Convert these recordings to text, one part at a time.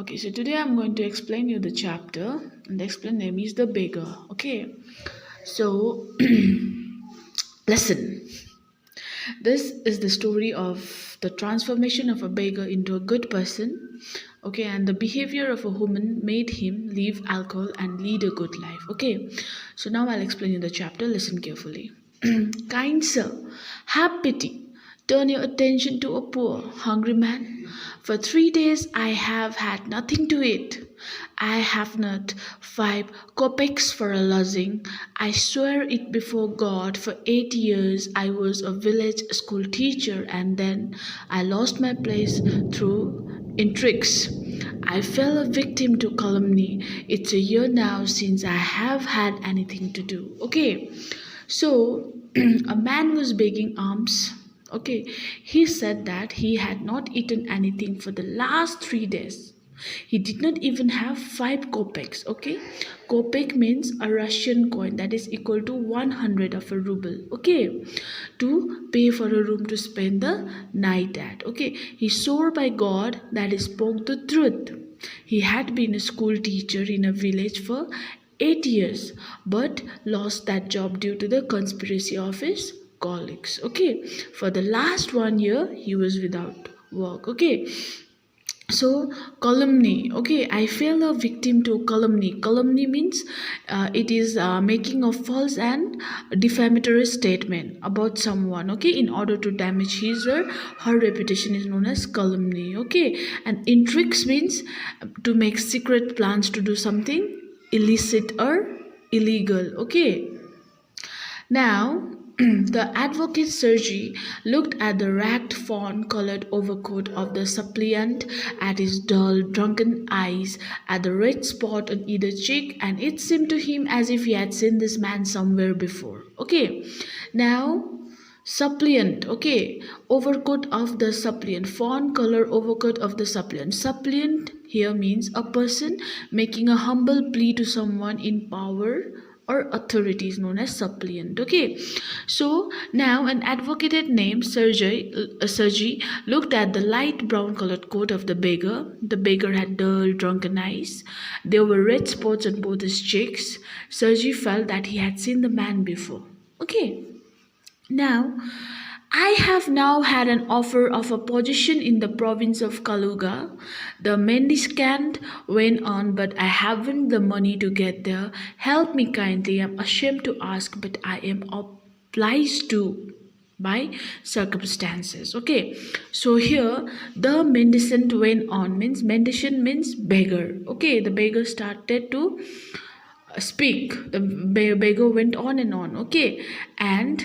Okay, so today I'm going to explain you the chapter, and the explain name is the beggar. Okay, so listen. This is the story of the transformation of a beggar into a good person. Okay, and the behavior of a woman made him leave alcohol and lead a good life. Okay, so now I'll explain you the chapter. Listen carefully. Kind sir, have pity. Turn your attention to a poor, hungry man. For 3 days I have had nothing to eat. I have not 5 kopecks for a lodging. I swear it before God, for 8 years I was a village school teacher, and then I lost my place through intrigues. I fell a victim to calumny. It's a year now since I have had anything to do. Okay, so a man was begging alms. Okay, he said that he had not eaten anything for the last 3 days. He did not even have 5 kopecks. Okay, kopek means a Russian coin that is equal to 100 of a ruble. Okay, to pay for a room to spend the night at. Okay, he swore by God that he spoke the truth. He had been a school teacher in a village for 8 years, but lost that job due to the conspiracy of his colleagues. Okay, for the last 1 year he was without work. Okay, so calumny. Okay, I fell a victim to calumny. Calumny means it is making a false and defamatory statement about someone, okay, in order to damage his or her reputation is known as calumny. Okay, and intrigues means to make secret plans to do something illicit or illegal. Okay, now, the advocate Sergei looked at the ragged fawn-colored overcoat of the suppliant, at his dull, drunken eyes, at the red spot on either cheek, and it seemed to him as if he had seen this man somewhere before. Okay, now suppliant. Okay, overcoat of the suppliant, fawn color overcoat of the suppliant. Suppliant here means a person making a humble plea to someone in power or authority is known as suppliant. Okay, so now an advocate named Sergei looked at the light brown colored coat of the beggar. The beggar had dull, drunken eyes. There were red spots on both his cheeks. Sergei felt that he had seen the man before. Okay, now I have now had an offer of a position in the province of Kaluga. The mendicant went on, but I haven't the money to get there. Help me kindly. I'm ashamed to ask, but I am obliged to by circumstances. Okay, so here the mendicant went on means mendicant means beggar. Okay, the beggar started to speak. The beggar went on and on. Okay, and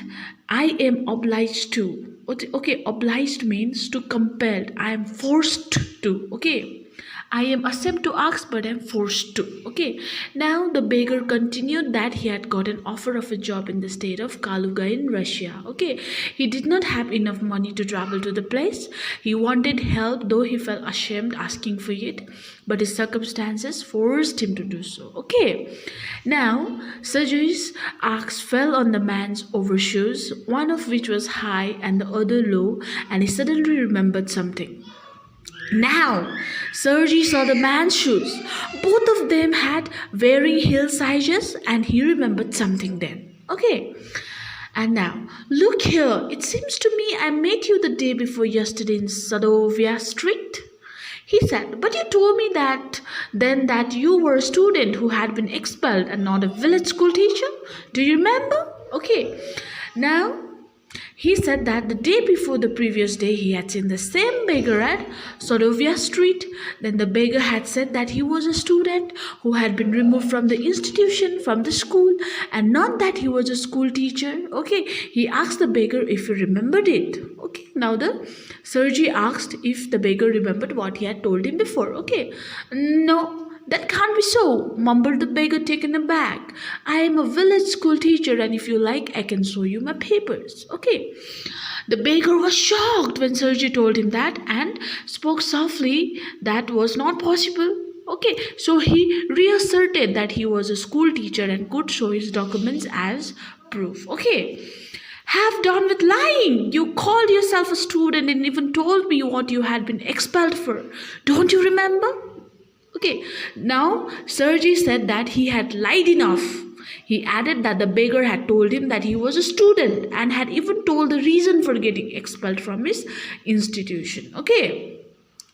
I am obliged to. Okay, obliged means to compelled. I am forced to. Okay, I am ashamed to ask, but I am forced to. Okay, now the beggar continued that he had got an offer of a job in the state of Kaluga in Russia. Okay, he did not have enough money to travel to the place. He wanted help, though he felt ashamed asking for it, but his circumstances forced him to do so. Okay, now Sergei's axe fell on the man's overshoes, one of which was high and the other low, and he suddenly remembered something. Now, Sergei saw the man's shoes. Both of them had varying heel sizes, and he remembered something then. Okay. And now, look here. It seems to me I met you the day before yesterday in Sadovia Street. He said, but you told me that you were a student who had been expelled and not a village school teacher. Do you remember? Okay. Now, he said that the day before the previous day he had seen the same beggar at Sadovia Street. Then the beggar had said that he was a student who had been removed from the institution, from the school, and not that he was a school teacher. Okay, he asked the beggar if he remembered it. Okay, now the Sergei asked if the beggar remembered what he had told him before. Okay, no. That can't be so, mumbled the beggar, taken aback. I am a village school teacher, and if you like, I can show you my papers. Okay. The beggar was shocked when Sergei told him that and spoke softly that was not possible. Okay, so he reasserted that he was a school teacher and could show his documents as proof. Okay. Have done with lying. You called yourself a student and even told me what you had been expelled for. Don't you remember? Okay, now Sergey said that he had lied enough. He added that the beggar had told him that he was a student and had even told the reason for getting expelled from his institution. Okay.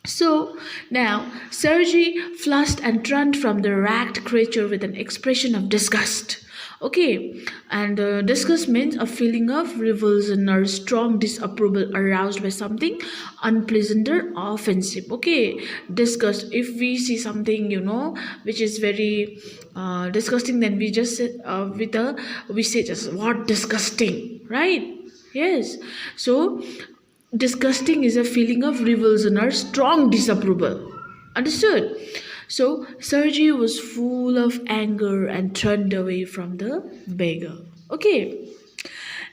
So now Sergey flushed and turned from the ragged creature with an expression of disgust. Okay, and disgust means a feeling of revulsion or strong disapproval aroused by something unpleasant or offensive. Okay, disgust. If we see something, which is very disgusting, then we just say, we say just what disgusting, right? Yes. So disgusting is a feeling of revulsion or strong disapproval. Understood? So Sergey was full of anger and turned away from the beggar. Okay.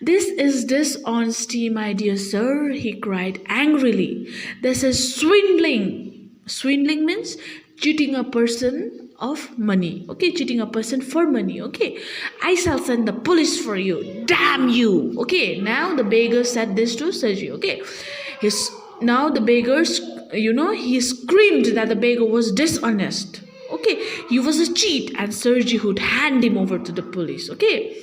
This is dishonesty, my dear sir, he cried angrily. This is swindling. Swindling means cheating a person of money. Okay, cheating a person for money. Okay, I shall send the police for you. Damn you. Okay, now the beggar said this to Sergey. Okay, now the beggar's, he screamed that the beggar was dishonest. Okay, he was a cheat, and Sergey would hand him over to the police. Okay,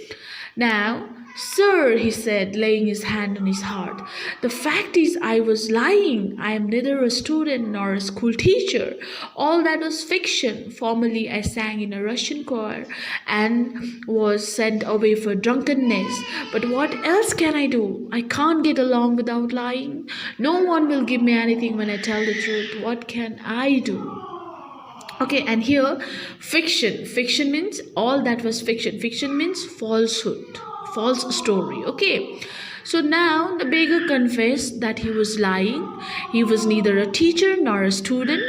now, sir, he said, laying his hand on his heart, the fact is I was lying. I am neither a student nor a school teacher. All that was fiction. Formerly, I sang in a Russian choir and was sent away for drunkenness. But what else can I do? I can't get along without lying. No one will give me anything when I tell the truth. What can I do? Okay, and here fiction means all that was fiction means falsehood, false story. Okay, so now the beggar confessed that he was lying. He was neither a teacher nor a student.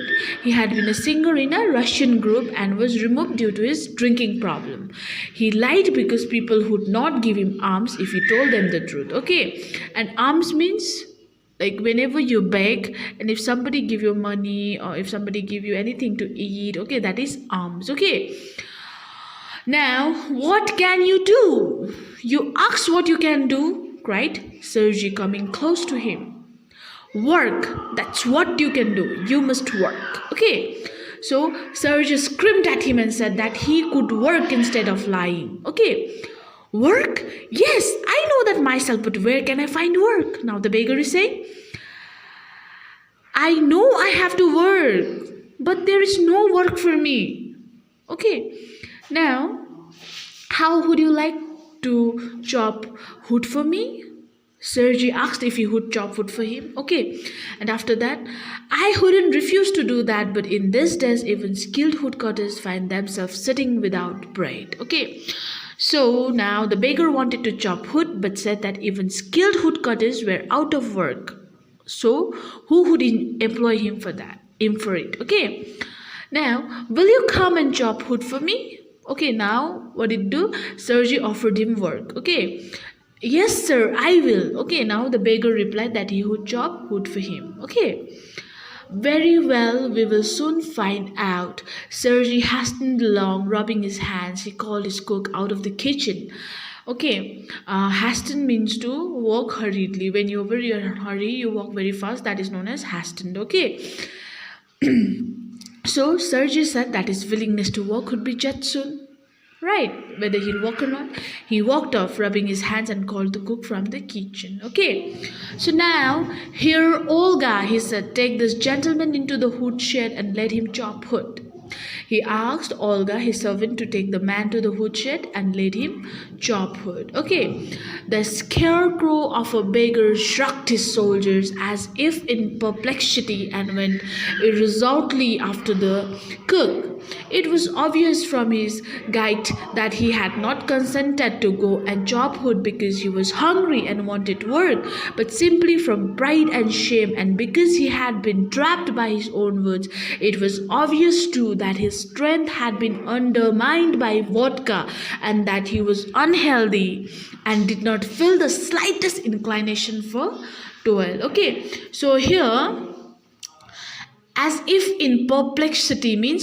He had been a singer in a Russian group and was removed due to his drinking problem. He lied because people would not give him alms if he told them the truth. Okay, and alms means like whenever you beg, and if somebody give you money or if somebody give you anything to eat, okay, that is alms. Okay, now what can you do? You ask what you can do, cried Sergey, coming close to him. Work, that's what you can do. You must work. Okay, so Sergey screamed at him and said that he could work instead of lying. Okay, work? Yes, I know that myself, but where can I find work? Now the beggar is saying, I know I have to work, but there is no work for me. Okay, now how would you like to chop wood for me? Sergey asked if he would chop wood for him. Okay, and after that, I wouldn't refuse to do that, but in these days, even skilled woodcutters find themselves sitting without bread. Okay, so now the beggar wanted to chop wood, but said that even skilled woodcutters were out of work. So who would employ him for that? Him for it. Okay, now will you come and chop wood for me? Okay, now what did it do? Sergey offered him work. Okay, yes sir, I will. Okay, now the beggar replied that he would chop wood for him. Okay, very well, we will soon find out. Sergey hastened along, rubbing his hands. He called his cook out of the kitchen. Okay, hasten means to walk hurriedly. When you're very in a hurry, you walk very fast. That is known as hastened. Okay. So Sergey said that his willingness to walk would be judged soon. Right, whether he'll walk or not. He walked off, rubbing his hands, and called the cook from the kitchen. Okay, so now, here Olga, he said, take this gentleman into the wood shed and let him chop wood. He asked Olga, his servant, to take the man to the woodshed and let him chop wood. Okay, the scarecrow of a beggar shrugged his shoulders as if in perplexity and went irresolutely after the cook. It was obvious from his gait that he had not consented to go and chop wood because he was hungry and wanted work, but simply from pride and shame, and because he had been trapped by his own words. It was obvious too that his strength had been undermined by vodka and that he was unhealthy and did not feel the slightest inclination for toil. Okay, so here, as if in perplexity means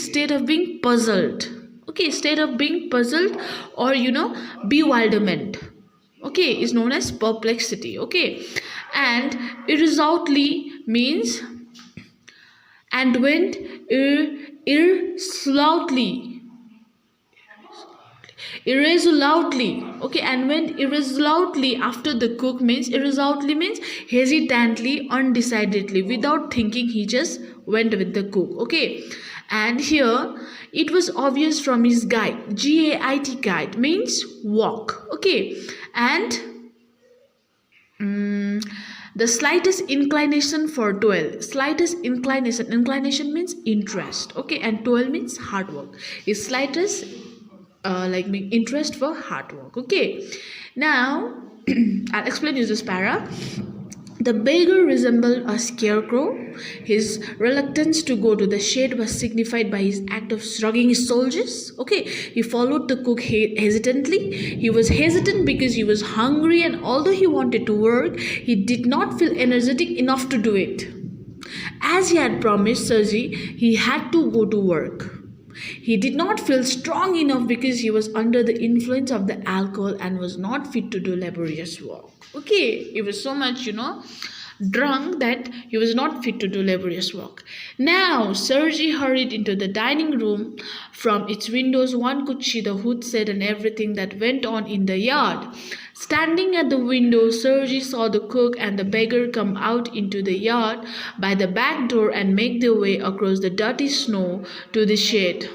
state of being puzzled. Okay, state of being puzzled or bewilderment. Okay, is known as perplexity. Okay, and irresolutely means and went irresolutely, okay, and went irresolutely after the cook. Means irresolutely means hesitantly, undecidedly, without thinking. He just went with the cook. Okay, and here it was obvious from his guide, gait, guide means walk. Okay, and the slightest inclination for toil. Slightest inclination means interest. Okay, and toil means hard work. His slightest like interest for hard work. Okay, now I'll explain you this para. The beggar resembled a scarecrow. His reluctance to go to the shed was signified by his act of shrugging his shoulders. Okay, he followed the cook hesitantly. He was hesitant because he was hungry, and although he wanted to work, he did not feel energetic enough to do it. As he had promised Sergi, he had to go to work. He did not feel strong enough because he was under the influence of the alcohol and was not fit to do laborious work. Okay, he was so much, drunk that he was not fit to do laborious work. Now, Sergi hurried into the dining room. From its windows, one could see the woodshed and everything that went on in the yard. Standing at the window, Sergi saw the cook and the beggar come out into the yard by the back door and make their way across the dirty snow to the shed.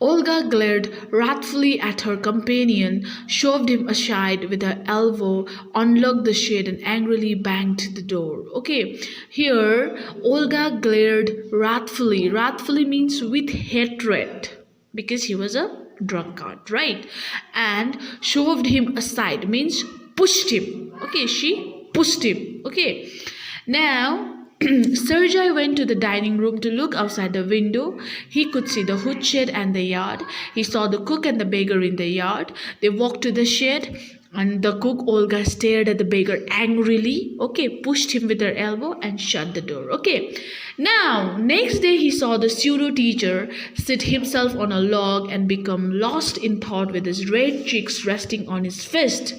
Olga glared wrathfully at her companion, shoved him aside with her elbow, unlocked the shed, and angrily banged the door. Okay, here Olga glared wrathfully. Wrathfully means with hatred, because he was a drunkard, right? And shoved him aside means pushed him. Okay, she pushed him. Okay, now Sergei went to the dining room to look outside the window. He could see the woodshed and the yard. He saw the cook and the beggar in the yard. They walked to the shed, and the cook, Olga, stared at the beggar angrily. Okay, pushed him with her elbow and shut the door. Okay, now next day he saw the pseudo teacher sit himself on a log and become lost in thought with his red cheeks resting on his fist.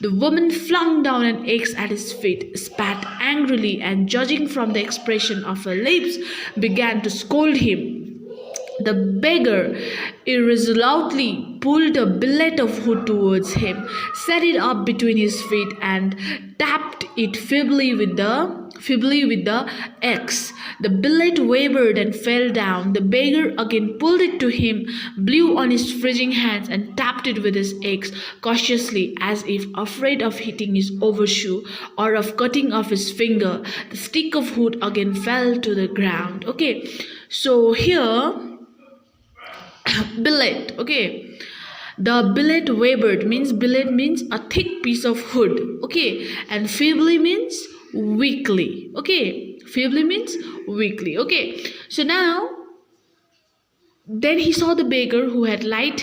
The woman flung down an axe at his feet, spat angrily, and judging from the expression of her lips, began to scold him. The beggar irresolutely pulled a billet of wood towards him, set it up between his feet, and tapped it feebly with the axe. The billet wavered and fell down. The beggar again pulled it to him, blew on his freezing hands, and tapped it with his axe cautiously, as if afraid of hitting his overshoe or of cutting off his finger. The stick of wood again fell to the ground. Okay, so here billet. Okay, the billet wavered means a thick piece of wood. Okay, and feebly means weakly. Okay, feebly means weakly. Okay, so now then he saw the beggar who had lied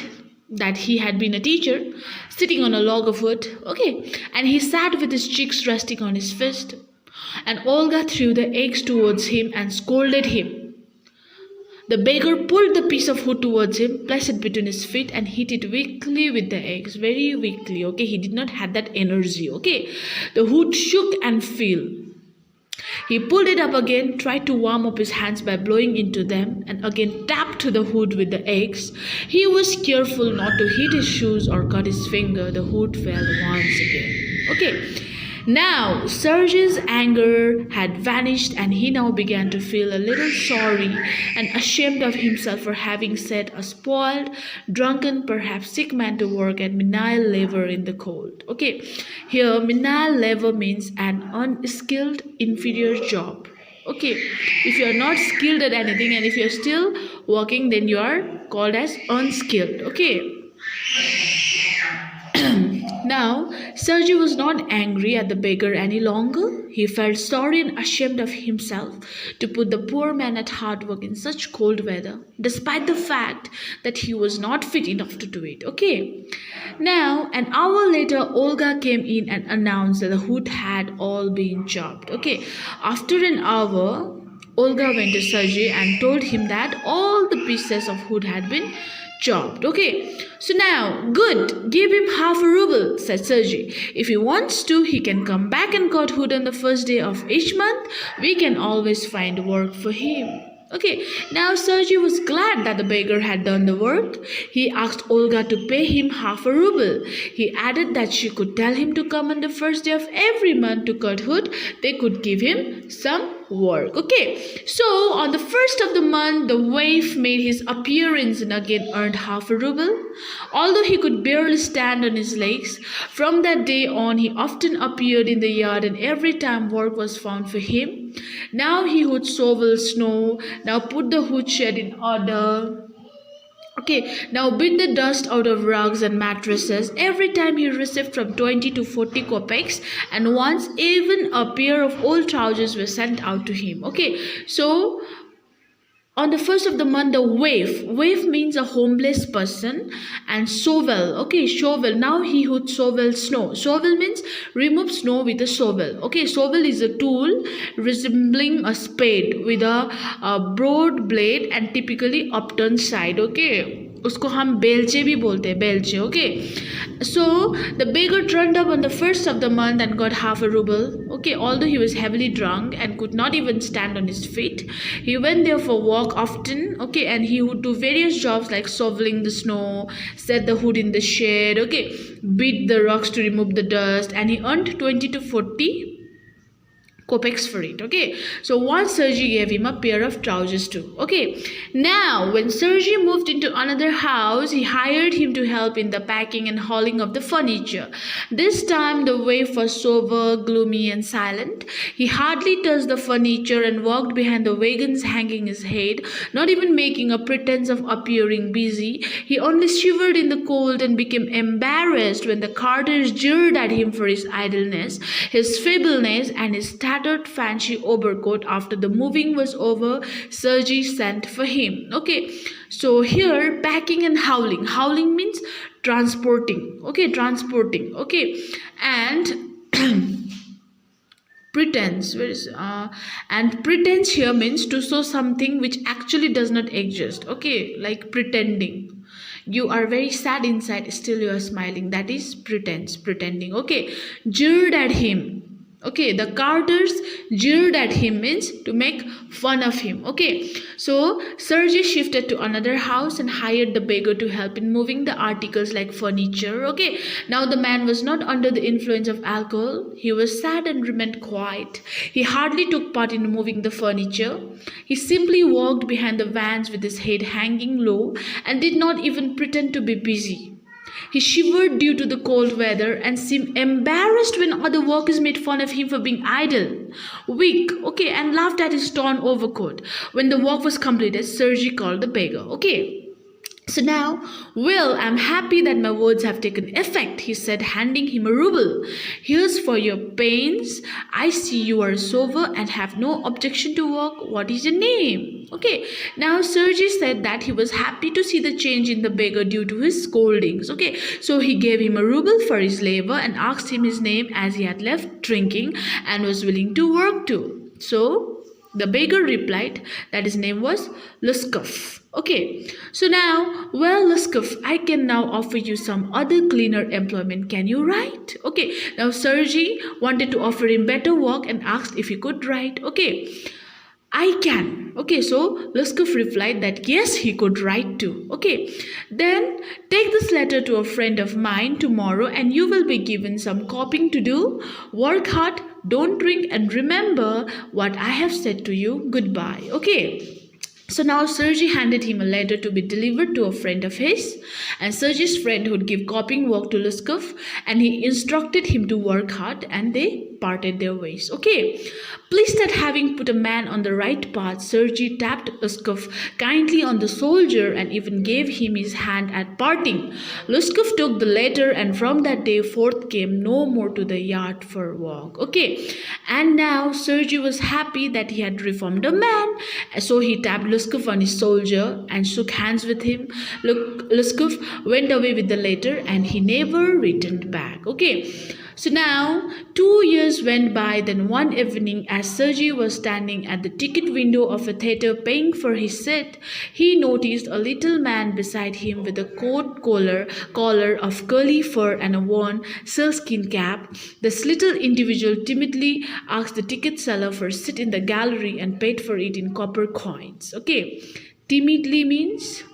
that he had been a teacher sitting on a log of wood. Okay, and he sat with his cheeks resting on his fist, and Olga threw the axe towards him and scolded him. The beggar pulled the piece of wood towards him, placed it between his feet, and hit it weakly with the axe, very weakly. Okay, he did not have that energy. Okay, the wood shook and fell. He pulled it up again, tried to warm up his hands by blowing into them, and again tapped the wood with the axe. He was careful not to hit his shoes or cut his finger. The wood fell once again. Okay. Now, Serge's anger had vanished, and he now began to feel a little sorry and ashamed of himself for having set a spoiled, drunken, perhaps sick man to work at menial labor in the cold. Okay, here menial labor means an unskilled, inferior job. Okay, if you are not skilled at anything and if you are still working, then you are called as unskilled. Okay. Now, Sergi was not angry at the beggar any longer. He felt sorry and ashamed of himself to put the poor man at hard work in such cold weather, despite the fact that he was not fit enough to do it. Okay. Now, an hour later, Olga came in and announced that the wood had all been chopped. Okay. After an hour, Olga went to Sergei and told him that all the pieces of wood had been chopped. Okay, so now, good, give him half a ruble, said Sergei. If he wants to, he can come back and cut wood on the first day of each month. We can always find work for him. Okay, now Sergei was glad that the beggar had done the work. He asked Olga to pay him half a ruble. He added that she could tell him to come on the first day of every month to cut wood. They could give him some work. Okay, so on the first of the month, the waif made his appearance and again earned half a ruble. Although he could barely stand on his legs, from that day on he often appeared in the yard, and every time work was found for him. Now he would shovel snow, now put the woodshed in order. Okay, now beat the dust out of rugs and mattresses. Every time he received from 20 to 40 kopecks, and once even a pair of old trousers were sent out to him. Okay, so on the first of the month, the waif means a homeless person, and shovel. Okay, shovel. Now he would shovel snow. Shovel means remove snow with a shovel. Okay, shovel is a tool resembling a spade with a broad blade and typically upturned side. Okay, उसको हम बेलचे भी बोलते हैं, बेलचे. Okay, so the beggar turned up on the first of the month and got half a ruble. Okay, although he was heavily drunk and could not even stand on his feet, he went there for walk often. Okay, and he would do various jobs like shoveling the snow, set the wood in the shed. Okay, beat the rocks to remove the dust, and he earned 20 to 40 kopecks for it. Okay, so once Sergei gave him a pair of trousers too. Okay, now when Sergei moved into another house, he hired him to help in the packing and hauling of the furniture. This time the waif was sober, gloomy and silent. He hardly touched the furniture and walked behind the wagons hanging his head, not even making a pretense of appearing busy. He only shivered in the cold and became embarrassed when the carters jeered at him for his idleness, his feebleness and his tattered fancy overcoat. After the moving was over, Sergei sent for him. Okay, so here packing and hauling. Hauling means transporting. Okay, transporting. Okay, and pretense. Where is and pretense here means to show something which actually does not exist. Okay, like pretending. You are very sad inside, still you are smiling. That is pretense, pretending. Okay, jeered at him. Okay, the carters jeered at him means to make fun of him. Okay, so Sergei shifted to another house and hired the beggar to help in moving the articles like furniture. Okay, now the man was not under the influence of alcohol. He was sad and remained quiet. He hardly took part in moving the furniture. He simply walked behind the vans with his head hanging low and did not even pretend to be busy. He shivered due to the cold weather and seemed embarrassed when other workers made fun of him for being idle, weak, okay, and laughed at his torn overcoat. When the work was completed, Sergei called the beggar. Okay, so now, well, I'm happy that my words have taken effect, he said, handing him a ruble. Here's for your pains. I see you are sober and have no objection to work. What is your name? Okay, now Sergei said that he was happy to see the change in the beggar due to his scoldings. Okay, so he gave him a ruble for his labor and asked him his name, as he had left drinking and was willing to work too. So the beggar replied that his name was Luskov. Okay, so now, well, Luskov, I can now offer you some other cleaner employment. Can you write? Okay, now Sergei wanted to offer him better work and asked if he could write. Okay, I can. Okay, so Luskov replied that yes, he could write too. Okay, then take this letter to a friend of mine tomorrow and you will be given some copying to do. Work hard, don't drink, and remember what I have said to you. Goodbye. Okay. So now Sergei handed him a letter to be delivered to a friend of his, and Sergei's friend would give copying work to Luskov, and he instructed him to work hard, and they parted their ways. Okay, pleased at having put a man on the right path, Sergei tapped Luskov kindly on the shoulder and even gave him his hand at parting. Luskov took the letter, and from that day forth came no more to the yard for work. Okay, and now Sergei was happy that he had reformed a man, so he tapped Luskov on his shoulder and shook hands with him. Luskov went away with the letter and he never returned back. Okay, So now, 2 years went by. Then one evening, as Sergei was standing at the ticket window of a theatre paying for his seat, he noticed a little man beside him with a collar of curly fur and a worn sealskin cap. This little individual timidly asked the ticket seller for a seat in the gallery and paid for it in copper coins. Okay, timidly means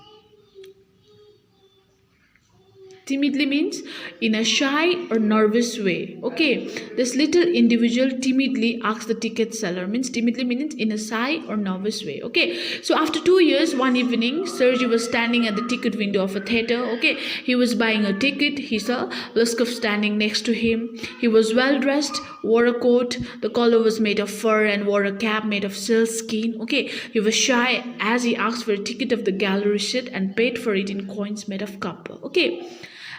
timidly means in a shy or nervous way. Okay, this little individual timidly asks the ticket seller, means timidly means in a shy or nervous way. Okay, so after 2 years, one evening, Sergey was standing at the ticket window of a theater. Okay, he was buying a ticket. He saw Luskov standing next to him. He was well dressed, wore a coat, the collar was made of fur, and wore a cap made of sealskin. Okay, he was shy as he asked for a ticket of the gallery seat and paid for it in coins made of copper. Okay.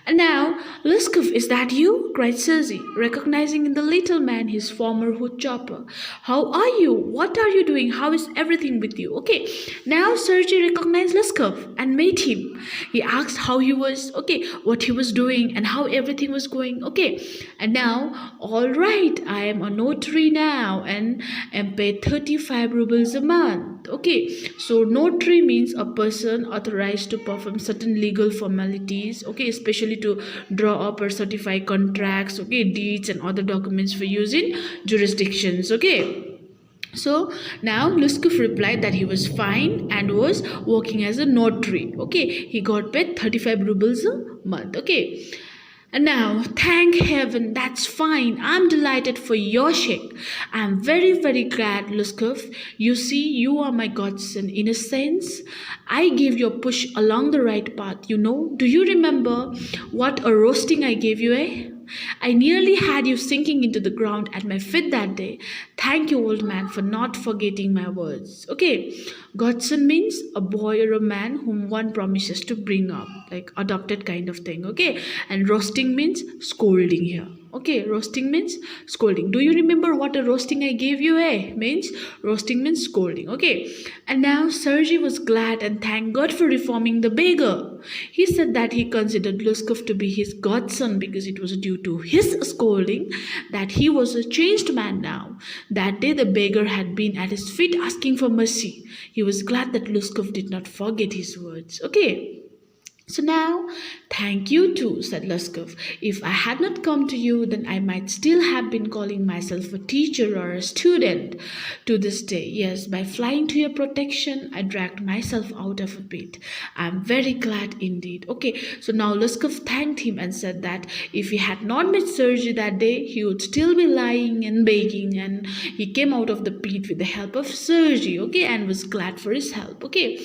And now, Luskov, is that you? Cried Sergey, recognizing in the little man his former hood chopper. How are you? What are you doing? How is everything with you? Okay, now Sergey recognized Luskov and met him. He asked how he was, okay, what he was doing and how everything was going. Okay, and now, all right, I am a notary now and am paid 35 rubles a month. Okay, so notary means a person authorized to perform certain legal formalities, okay, especially to draw up or certify contracts, okay, deeds and other documents for use in jurisdictions. Okay, so now Luskov replied that he was fine and was working as a notary. Okay, he got paid 35 rubles a month. Okay, and now, thank heaven, that's fine. I'm delighted for your sake. I'm very, very glad, Luskov. You see, you are my godson. In a sense, I gave you a push along the right path, you know. Do you remember what a roasting I gave you, eh? I nearly had you sinking into the ground at my feet that day. Thank you, old man, for not forgetting my words. Okay, godson means a boy or a man whom one promises to bring up, like adopted kind of thing. Okay, and roasting means scolding here. Okay, roasting means scolding. Do you remember what a roasting I gave you, eh? Means roasting means scolding. Okay, and now Sergey was glad and thanked God for reforming the beggar. He said that he considered Luskov to be his godson because it was due to his scolding that he was a changed man now. That day the beggar had been at his feet asking for mercy. He was glad that Luskov did not forget his words. Okay. So now, thank you too, said Luskov. If I had not come to you, then I might still have been calling myself a teacher or a student to this day. Yes, by flying to your protection, I dragged myself out of a pit. I am very glad indeed. Okay, so now Luskov thanked him and said that if he had not met Sergey that day, he would still be lying and begging, and he came out of the pit with the help of Sergey, okay, and was glad for his help. Okay,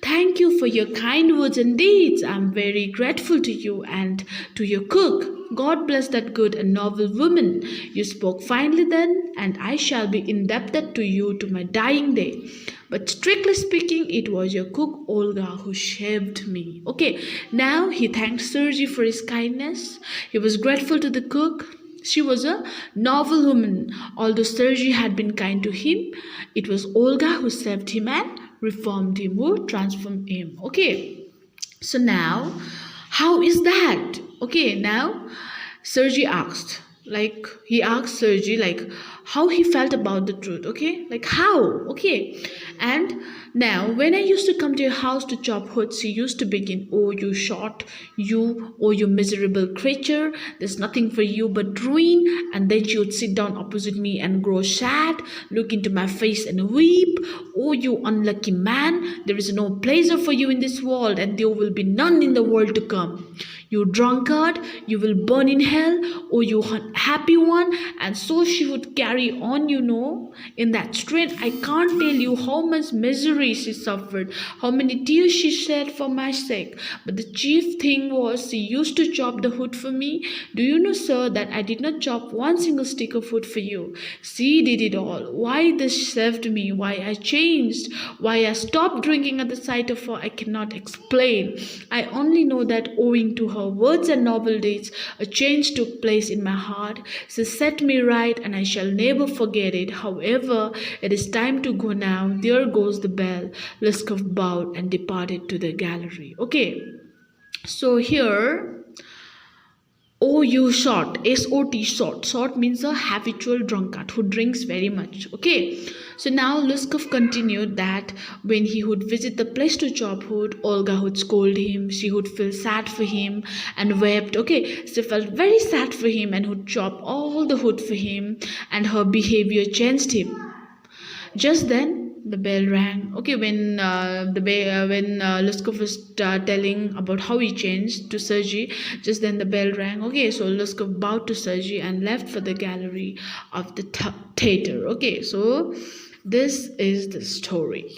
thank you for your kind words and deeds. I'm very grateful to you and to your cook. God bless that good and noble woman. You spoke finely then, and I shall be indebted to you to my dying day. But strictly speaking, it was your cook Olga who shaved me. Okay, now he thanked Sergey for his kindness. He was grateful to the cook. She was a noble woman. Although Sergey had been kind to him, it was Olga who saved him and reformed him, who transformed him. Okay. So now, how is that? Okay, now Sergey asked, he asked Sergey how he felt about the truth. Okay, how? Okay, and now when I used to come to your house to chop hoods, he used to begin, oh you short, oh you miserable creature, there's nothing for you but ruin. And then she would sit down opposite me and grow sad, look into my face and weep. Oh you unlucky man, there is no pleasure for you in this world, and there will be none in the world to come. You drunkard, you will burn in hell. Oh you happy one. And so she would carry on, you know, in that strain. I can't tell you how much misery she suffered, how many tears she shed for my sake. But the chief thing was she used to chop the wood for me. Do you know, sir, that I did not chop one single stick of wood for you? She did it all. Why this saved me, why I changed, why I stopped drinking at the sight of her, I cannot explain. I only know that owing to her words and noble deeds, a change took place in my heart. She set me right, and I shall never forget it. However, it is time to go now. There goes the bell. Luskov bowed and departed to the gallery. Okay, so here Oh, you short. S-O-T, short. Short means a habitual drunkard who drinks very much. Okay. So now Luskov continued that when he would visit the place to childhood, Olga would scold him. She would feel sad for him and wept. Okay. She felt very sad for him and would chop all the wood for him, and her behavior changed him. Just then, the bell rang. Okay, when Luskov was telling about how he changed to Sergei, just then the bell rang. Okay, so Luskov bowed to Sergei and left for the gallery of the theater. Okay, so this is the story.